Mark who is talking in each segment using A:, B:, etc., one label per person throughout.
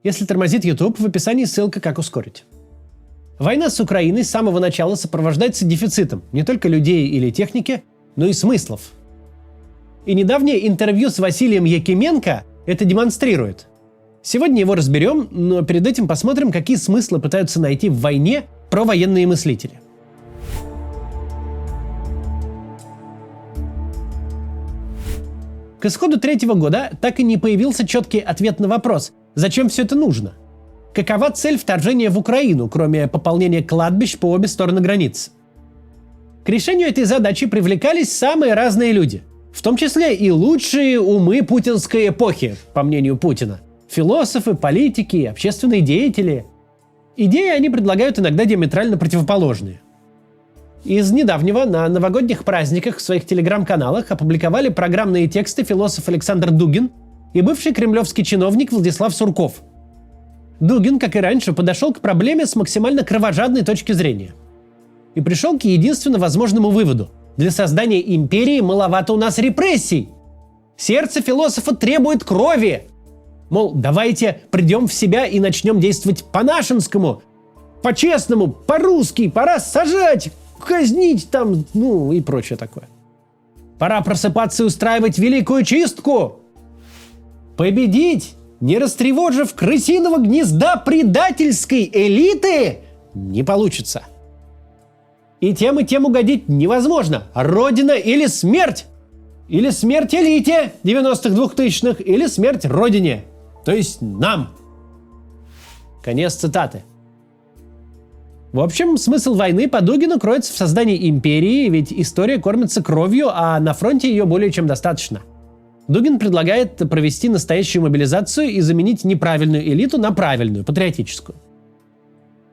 A: Если тормозит YouTube, в описании ссылка «Как ускорить». Война с Украиной с самого начала сопровождается дефицитом не только людей или техники, но и смыслов. И недавнее интервью с Василием Якименко это демонстрирует. Сегодня его разберем, но перед этим посмотрим, какие смыслы пытаются найти в войне провоенные мыслители. К исходу третьего года так и не появился четкий ответ на вопрос, зачем все это нужно? Какова цель вторжения в Украину, кроме пополнения кладбищ по обе стороны границы? К решению этой задачи привлекались самые разные люди, в том числе и лучшие умы путинской эпохи, по мнению Путина. Философы, политики, общественные деятели. Идеи они предлагают иногда диаметрально противоположные. Из недавнего на новогодних праздниках в своих телеграм-каналах опубликовали программные тексты философ Александр Дугин и бывший кремлевский чиновник Владислав Сурков. Дугин, как и раньше, подошел к проблеме с максимально кровожадной точки зрения. И пришел к единственно возможному выводу. Для создания империи маловато у нас репрессий. Сердце философа требует крови. Мол, давайте придем в себя и начнем действовать по-нашенскому, по-честному, по-русски, пора сажать, казнить там, и прочее такое. Пора просыпаться и устраивать великую чистку. Победить, не растревожив крысиного гнезда предательской элиты, не получится. И тем угодить невозможно. Родина или смерть. Или смерть элите 90-х, 2000-х, или смерть родине. То есть нам. Конец цитаты. В общем, смысл войны по Дугину кроется в создании империи, ведь история кормится кровью, а на фронте ее более чем достаточно. Дугин предлагает провести настоящую мобилизацию и заменить неправильную элиту на правильную, патриотическую.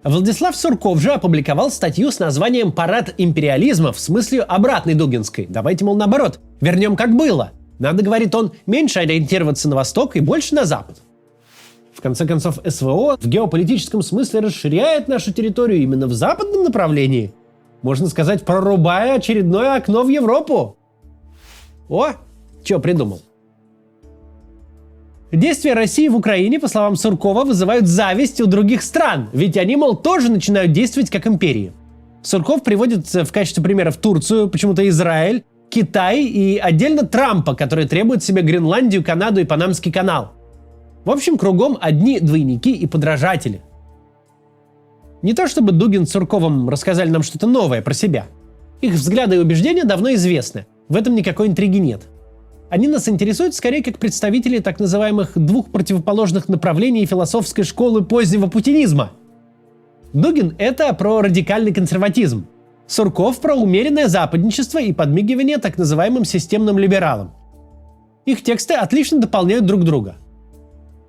A: Владислав Сурков же опубликовал статью с названием «Парад империализма» в смысле обратной дугинской. Давайте, мол, наоборот, вернем как было. Надо, говорит он, меньше ориентироваться на восток и больше на запад. В конце концов, СВО в геополитическом смысле расширяет нашу территорию именно в западном направлении. Можно сказать, прорубая очередное окно в Европу. О, что придумал. Действия России в Украине, по словам Суркова, вызывают зависть у других стран, ведь они, мол, тоже начинают действовать как империи. Сурков приводит в качестве примеров Турцию, почему-то Израиль, Китай и отдельно Трампа, который требует себе Гренландию, Канаду и Панамский канал. В общем, кругом одни двойники и подражатели. Не то чтобы Дугин с Сурковым рассказали нам что-то новое про себя. Их взгляды и убеждения давно известны, в этом никакой интриги нет. Они нас интересуют скорее как представители так называемых двух противоположных направлений философской школы позднего путинизма. Дугин – это про радикальный консерватизм. Сурков – про умеренное западничество и подмигивание так называемым системным либералам. Их тексты отлично дополняют друг друга.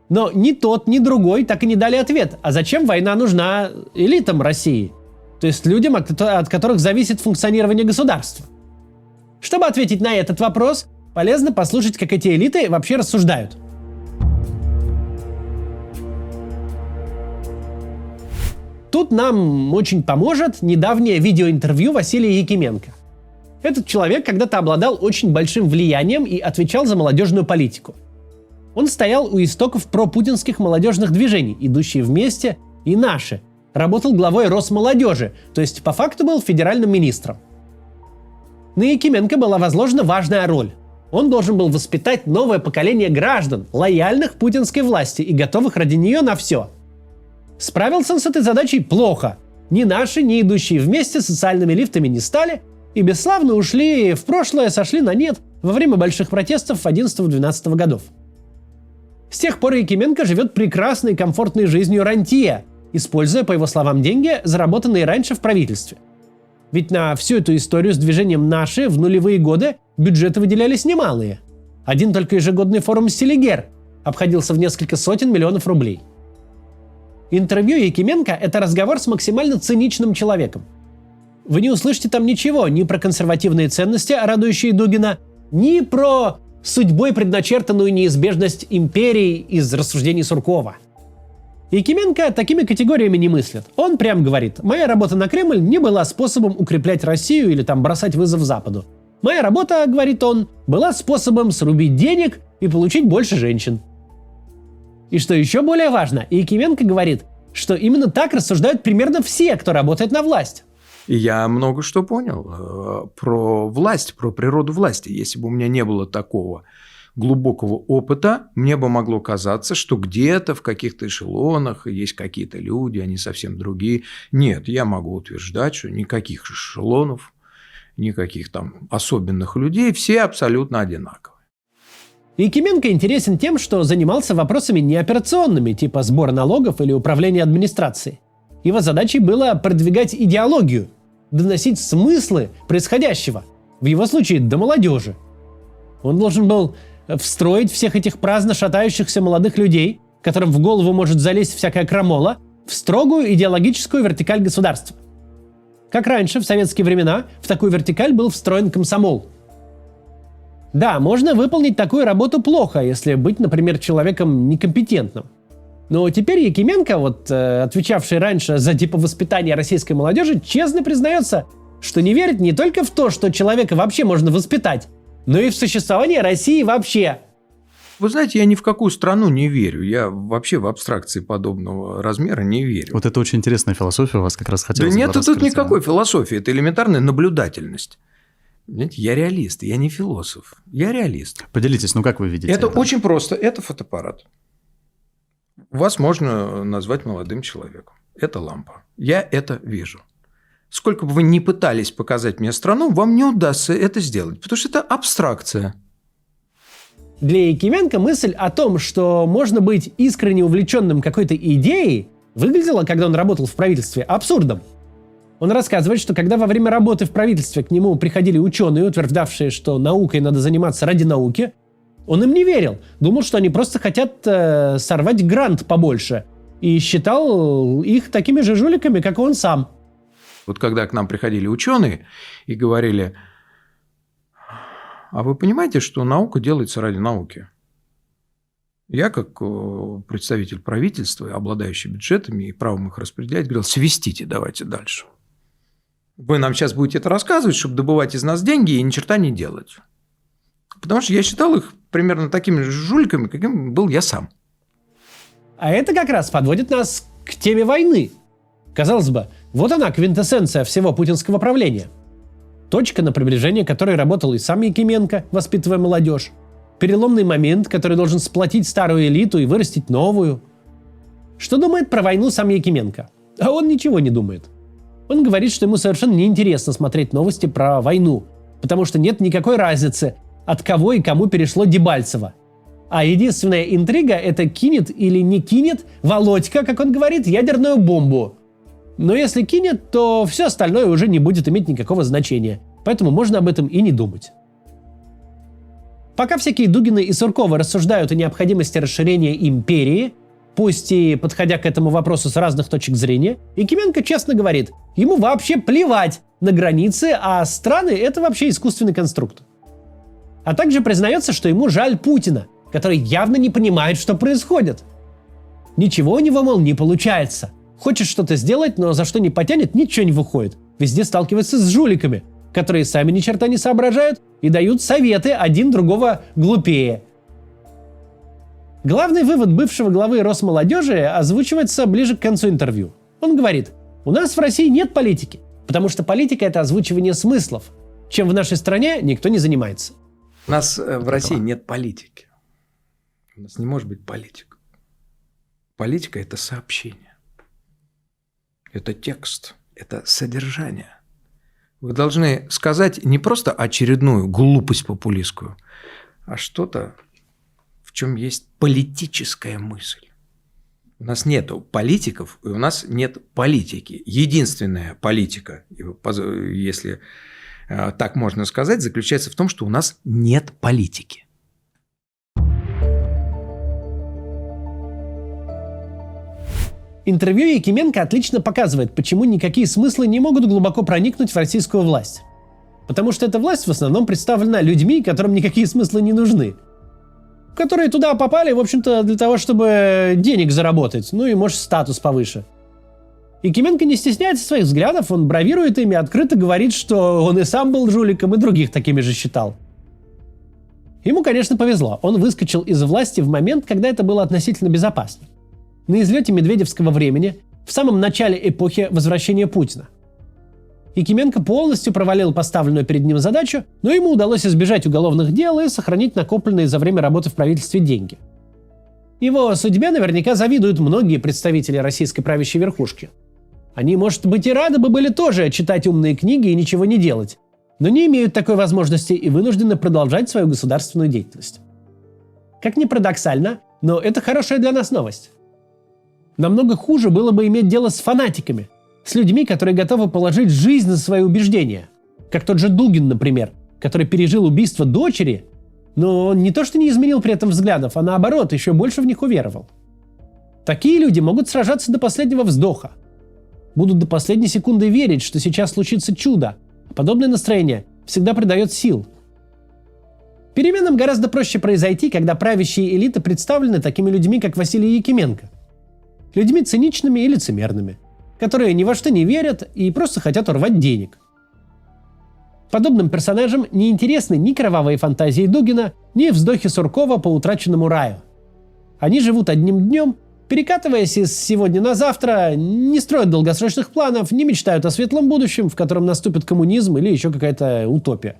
A: Но ни тот, ни другой так и не дали ответ, а зачем война нужна элитам России, то есть людям, от которых зависит функционирование государства. Чтобы ответить на этот вопрос, полезно послушать, как эти элиты вообще рассуждают. Тут нам очень поможет недавнее видеоинтервью Василия Якименко. Этот человек когда-то обладал очень большим влиянием и отвечал за молодежную политику. Он стоял у истоков пропутинских молодежных движений «Идущие вместе» и «Наши». Работал главой Росмолодежи, то есть по факту был федеральным министром. На Якименко была возложена важная роль. Он должен был воспитать новое поколение граждан, лояльных путинской власти и готовых ради нее на все. Справился он с этой задачей плохо. Ни «Наши», ни «Идущие вместе» социальными лифтами не стали и бесславно ушли в прошлое, сошли на нет во время больших протестов 11-12 годов. С тех пор Якименко живет прекрасной и комфортной жизнью рантье, используя, по его словам, деньги, заработанные раньше в правительстве. Ведь на всю эту историю с движением «Наши» в нулевые годы бюджеты выделялись немалые. Один только ежегодный форум «Селигер» обходился в несколько сотен миллионов рублей. Интервью Якименко – это разговор с максимально циничным человеком. Вы не услышите там ничего ни про консервативные ценности, радующие Дугина, ни про судьбой предначертанную неизбежность империи из рассуждений Суркова. Якименко такими категориями не мыслит. Он прям говорит: моя работа на Кремль не была способом укреплять Россию или там бросать вызов Западу. Моя работа, говорит он, была способом срубить денег и получить больше женщин. И что еще более важно, Якименко говорит, что именно так рассуждают примерно все, кто работает на власть.
B: И я много что понял про власть, про природу власти. Если бы у меня не было такого глубокого опыта, мне бы могло казаться, что где-то в каких-то эшелонах есть какие-то люди, они совсем другие. Нет, я могу утверждать, что никаких эшелонов, никаких там особенных людей, все абсолютно одинаковые.
A: Якименко интересен тем, что занимался вопросами неоперационными, типа сбора налогов или управления администрацией. Его задачей было продвигать идеологию, доносить смыслы происходящего, в его случае до молодежи. Он должен был встроить всех этих праздно шатающихся молодых людей, которым в голову может залезть всякая крамола, в строгую идеологическую вертикаль государства. Как раньше, в советские времена, в такую вертикаль был встроен комсомол. Да, можно выполнить такую работу плохо, если быть, например, человеком некомпетентным. Но теперь Якименко, отвечавший раньше за воспитание российской молодежи, честно признается, что не верит не только в то, что человека вообще можно воспитать, но и в существование России вообще.
B: Вы знаете, я ни в какую страну не верю. Я вообще в абстракции подобного размера не верю.
C: Вот это очень интересная философия, у вас как раз хотелось
B: бы
C: раскрыть.
B: Нет тут никакой философии, это элементарная наблюдательность. Знаете, я реалист, я не философ, я реалист.
C: Поделитесь, как вы видите
B: это? Это очень просто, это фотоаппарат. Вас можно назвать молодым человеком. Это лампа. Я это вижу. Сколько бы вы ни пытались показать мне страну, вам не удастся это сделать, потому что это абстракция.
A: Для Якименко мысль о том, что можно быть искренне увлеченным какой-то идеей, выглядела, когда он работал в правительстве, абсурдом. Он рассказывает, что когда во время работы в правительстве к нему приходили ученые, утверждавшие, что наукой надо заниматься ради науки, он им не верил, думал, что они просто хотят сорвать грант побольше, и считал их такими же жуликами, как и он сам.
B: Вот когда к нам приходили ученые и говорили: а вы понимаете, что наука делается ради науки? Я, как представитель правительства, обладающий бюджетами и правом их распределять, говорил: свистите, давайте дальше. Вы нам сейчас будете это рассказывать, чтобы добывать из нас деньги и ни черта не делать. Потому что я считал их примерно такими же жуликами, каким был я сам.
A: А это как раз подводит нас к теме войны. Казалось бы, вот она квинтэссенция всего путинского правления. Точка, на приближение которой работал и сам Якименко, воспитывая молодежь. Переломный момент, который должен сплотить старую элиту и вырастить новую. Что думает про войну сам Якименко? А он ничего не думает. Он говорит, что ему совершенно неинтересно смотреть новости про войну, потому что нет никакой разницы, от кого и кому перешло Дебальцево. А единственная интрига – это кинет или не кинет Володька, как он говорит, ядерную бомбу. Но если кинет, то все остальное уже не будет иметь никакого значения, поэтому можно об этом и не думать. Пока всякие Дугины и Сурковы рассуждают о необходимости расширения империи, пусть и подходя к этому вопросу с разных точек зрения, Якименко честно говорит, ему вообще плевать на границы, а страны – это вообще искусственный конструкт. А также признается, что ему жаль Путина, который явно не понимает, что происходит. Ничего у него, мол, не получается. Хочет что-то сделать, но за что не потянет, ничего не выходит. Везде сталкивается с жуликами, которые сами ни черта не соображают и дают советы один другого глупее. Главный вывод бывшего главы Росмолодежи озвучивается ближе к концу интервью. Он говорит: у нас в России нет политики, потому что политика – это озвучивание смыслов, чем в нашей стране никто не занимается.
B: У нас в России нет политики. У нас не может быть политик. Политика – это сообщение. Это текст, это содержание. Вы должны сказать не просто очередную глупость популистскую, а что-то, в чем есть политическая мысль. У нас нет политиков, и у нас нет политики. Единственная политика, если так можно сказать, заключается в том, что у нас нет политики.
A: Интервью Якименко отлично показывает, почему никакие смыслы не могут глубоко проникнуть в российскую власть. Потому что эта власть в основном представлена людьми, которым никакие смыслы не нужны. Которые туда попали, в общем-то, для того, чтобы денег заработать, ну и, может, статус повыше. Якименко не стесняется своих взглядов, он бравирует ими, открыто говорит, что он и сам был жуликом, и других такими же считал. Ему, конечно, повезло. Он выскочил из власти в момент, когда это было относительно безопасно. На излете медведевского времени, в самом начале эпохи возвращения Путина. Якименко полностью провалил поставленную перед ним задачу, но ему удалось избежать уголовных дел и сохранить накопленные за время работы в правительстве деньги. Его судьбе наверняка завидуют многие представители российской правящей верхушки. Они, может быть, и рады бы были тоже читать умные книги и ничего не делать, но не имеют такой возможности и вынуждены продолжать свою государственную деятельность. Как ни парадоксально, но это хорошая для нас новость. Намного хуже было бы иметь дело с фанатиками, с людьми, которые готовы положить жизнь за свои убеждения. Как тот же Дугин, например, который пережил убийство дочери, но он не то что не изменил при этом взглядов, а наоборот, еще больше в них уверовал. Такие люди могут сражаться до последнего вздоха. Будут до последней секунды верить, что сейчас случится чудо. А подобное настроение всегда придает сил. Переменам гораздо проще произойти, когда правящие элиты представлены такими людьми, как Василий Якименко. Людьми циничными и лицемерными, которые ни во что не верят и просто хотят урвать денег. Подобным персонажам не интересны ни кровавые фантазии Дугина, ни вздохи Суркова по утраченному раю. Они живут одним днем, перекатываясь из сегодня на завтра, не строят долгосрочных планов, не мечтают о светлом будущем, в котором наступит коммунизм или еще какая-то утопия.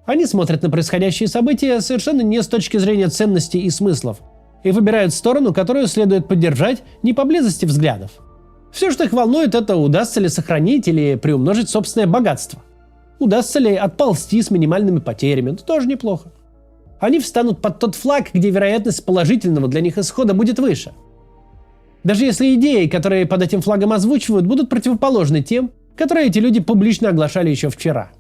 A: Они смотрят на происходящие события совершенно не с точки зрения ценностей и смыслов и выбирают сторону, которую следует поддержать не по близости взглядов. Все, что их волнует, это удастся ли сохранить или приумножить собственное богатство. Удастся ли отползти с минимальными потерями, это тоже неплохо. Они встанут под тот флаг, где вероятность положительного для них исхода будет выше. Даже если идеи, которые под этим флагом озвучивают, будут противоположны тем, которые эти люди публично оглашали еще вчера.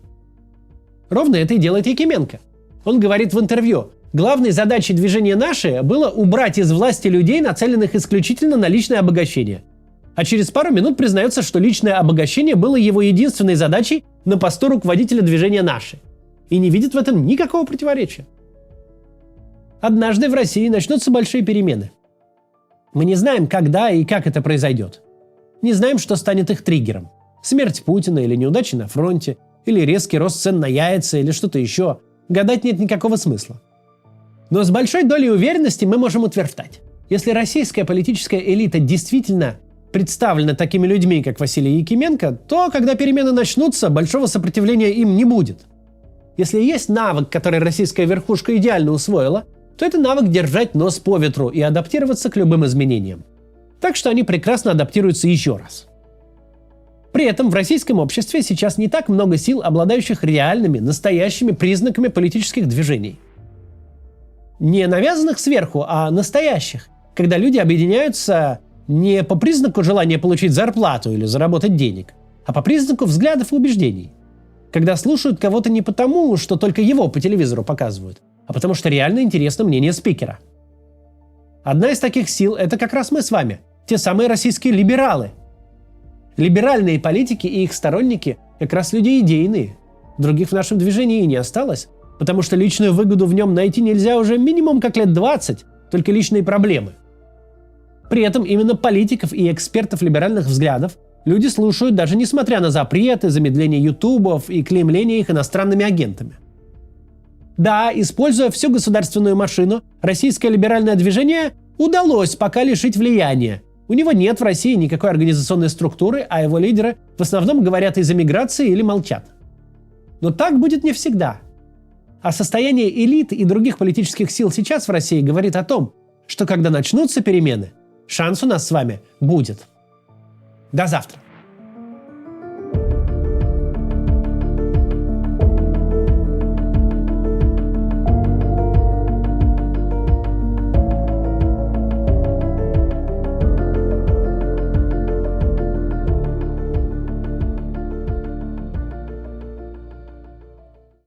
A: Ровно это и делает Якименко. Он говорит в интервью: главной задачей движения «Наши» было убрать из власти людей, нацеленных исключительно на личное обогащение. А через пару минут признается, что личное обогащение было его единственной задачей на посту руководителя движения «Наши». И не видит в этом никакого противоречия. Однажды в России начнутся большие перемены. Мы не знаем, когда и как это произойдет. Не знаем, что станет их триггером. Смерть Путина или неудачи на фронте, или резкий рост цен на яйца, или что-то еще. Гадать нет никакого смысла. Но с большой долей уверенности мы можем утверждать: если российская политическая элита действительно представлена такими людьми, как Василий Якименко, то, когда перемены начнутся, большого сопротивления им не будет. Если есть навык, который российская верхушка идеально усвоила, то это навык держать нос по ветру и адаптироваться к любым изменениям. Так что они прекрасно адаптируются еще раз. При этом в российском обществе сейчас не так много сил, обладающих реальными, настоящими признаками политических движений. Не навязанных сверху, а настоящих, когда люди объединяются не по признаку желания получить зарплату или заработать денег, а по признаку взглядов и убеждений. Когда слушают кого-то не потому, что только его по телевизору показывают, а потому что реально интересно мнение спикера. Одна из таких сил – это как раз мы с вами, те самые российские либералы. Либеральные политики и их сторонники как раз люди идейные. Других в нашем движении и не осталось, потому что личную выгоду в нем найти нельзя уже минимум как лет 20, только личные проблемы. При этом именно политиков и экспертов либеральных взглядов люди слушают даже несмотря на запреты, замедление ютубов и клеймление их иностранными агентами. Да, используя всю государственную машину, российское либеральное движение удалось пока лишить влияния. У него нет в России никакой организационной структуры, а его лидеры в основном говорят из эмиграции или молчат. Но так будет не всегда. А состояние элиты и других политических сил сейчас в России говорит о том, что когда начнутся перемены, шанс у нас с вами будет. До завтра.